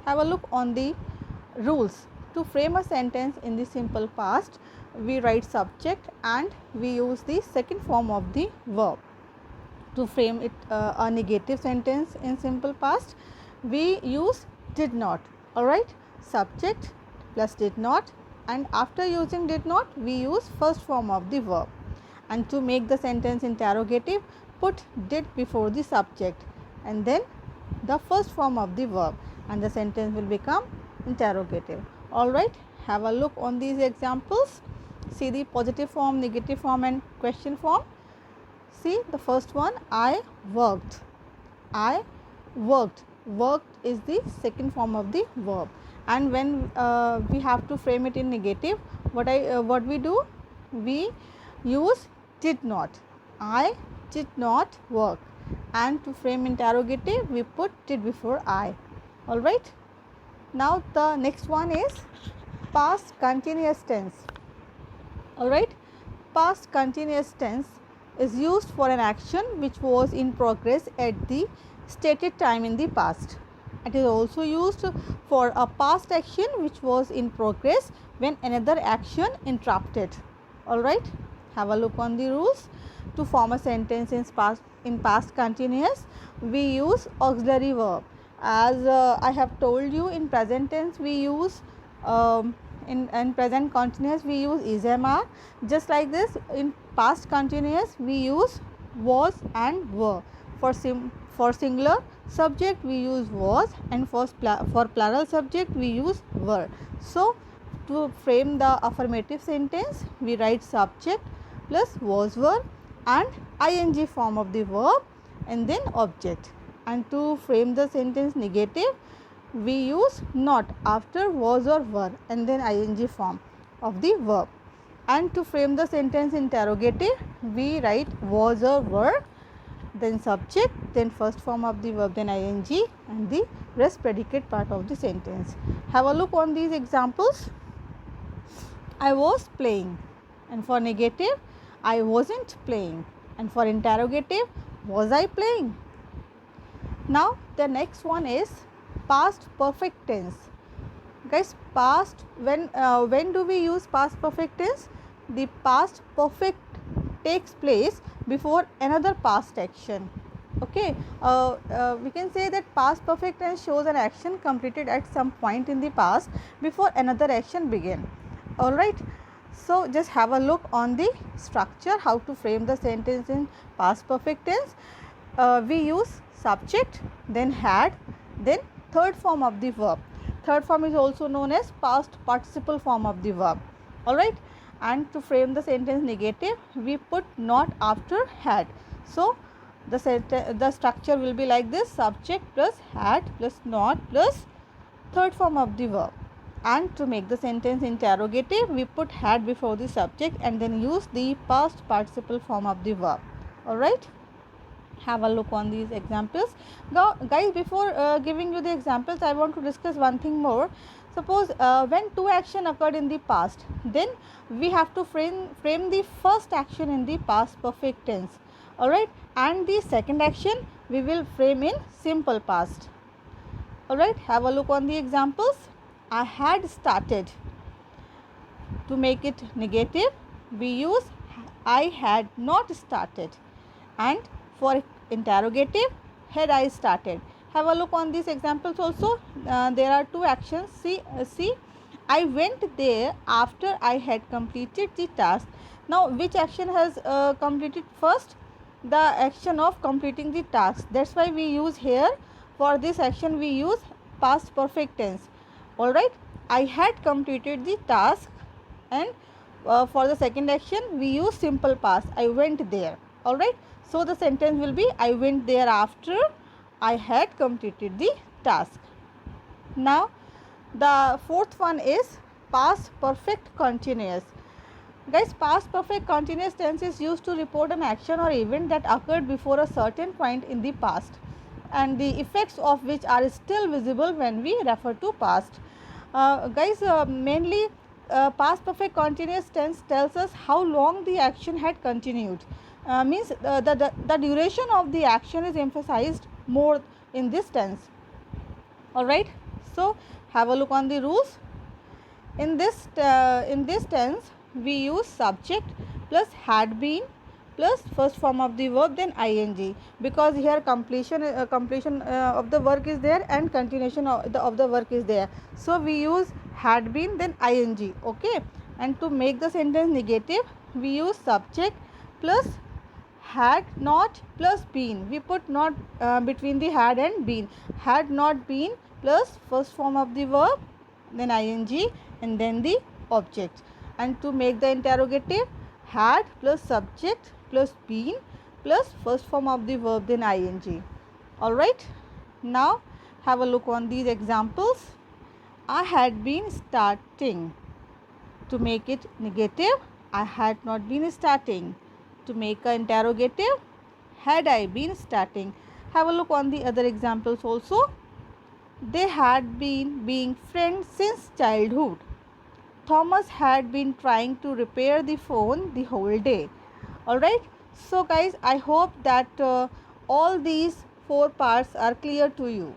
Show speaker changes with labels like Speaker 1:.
Speaker 1: Have a look on the rules. To frame a sentence in the simple past, we write subject and we use the second form of the verb. To frame it a negative sentence in simple past, we use did not. Alright, subject plus did not, and after using did not, we use first form of the verb. And to make the sentence interrogative, put did before the subject and then the first form of the verb, and the sentence will become interrogative. Alright, have a look on these examples. See the positive form, negative form and question form. See the first one, I worked. I worked. Worked is the second form of the verb, and when we have to frame it in negative, what we do? We use did not. I did not work, and to frame interrogative, we put did before I. All right. Now the next one is past continuous tense. All right. Past continuous tense is used for an action which was in progress at the stated time in the past. It is also used for a past action which was in progress when another action interrupted. All right, have a look on the rules. To form a sentence in past continuous, we use auxiliary verb. As I have told you, in present tense we use in present continuous we use is, am, are. Just like this, in past continuous we use was and were. For singular subject we use was, and for plural subject we use were. So to frame the affirmative sentence, we write subject plus was, were and ing form of the verb and then object. And to frame the sentence negative, we use not after was or were and then ing form of the verb. And to frame the sentence interrogative, we write was or were, then subject, then first form of the verb, then ing and the rest predicate part of the sentence. Have a look on these examples. I was playing, and for negative, I wasn't playing, and for interrogative, was I playing? Now the next one is past perfect tense. Guys, past, when do we use past perfect tense? The past perfect takes place before another past action. Okay, we can say that past perfect tense shows an action completed at some point in the past before another action began. All right, so just have a look on the structure, how to frame the sentence in past perfect tense. We use subject, then had, then third form of the verb. Third form is also known as past participle form of the verb. All right, and to frame the sentence negative, we put not after had. So the structure will be like this: subject plus had plus not plus third form of the verb. And to make the sentence interrogative, we put had before the subject and then use the past participle form of the verb. All right, have a look on these examples. Now guys, before giving you the examples, I want to discuss one thing more. Suppose when two action occurred in the past, then we have to frame the first action in the past perfect tense. All right, and the second action we will frame in simple past. All right, have a look on the examples. I had started. To make it negative, we use I had not started, and for interrogative, had I started. Have a look on these examples also. There are two actions. See, I went there after I had completed the task. Now which action has completed first? The action of completing the task. That's why we use here, for this action we use past perfect tense. All right, I had completed the task, and for the second action we use simple past, I went there. All right, so the sentence will be I went there after I had completed the task. Now the fourth one is past perfect continuous. Guys, past perfect continuous tense is used to report an action or event that occurred before a certain point in the past, and the effects of which are still visible when we refer to past. Guys, mainly past perfect continuous tense tells us how long the action had continued. Means the duration of the action is emphasized more in this tense. All right, So have a look on the rules. In this tense we use subject plus had been plus first form of the verb then ing, because here completion of the work is there and continuation of the work is there. So we use had been then ing. Okay, and to make the sentence negative we use subject plus had not plus been. We put not between the had and been. Had not been plus first form of the verb then ing and then the object. And to make the interrogative, had plus subject plus been plus first form of the verb then ing. Alright. Now have a look on these examples. I had been starting. To make it negative, I had not been starting. To make an interrogative, had I been starting. Have a look on the other examples also. They had been being friends since childhood. Thomas had been trying to repair the phone the whole day. Alright. So guys, I hope that all these 4 parts are clear to you.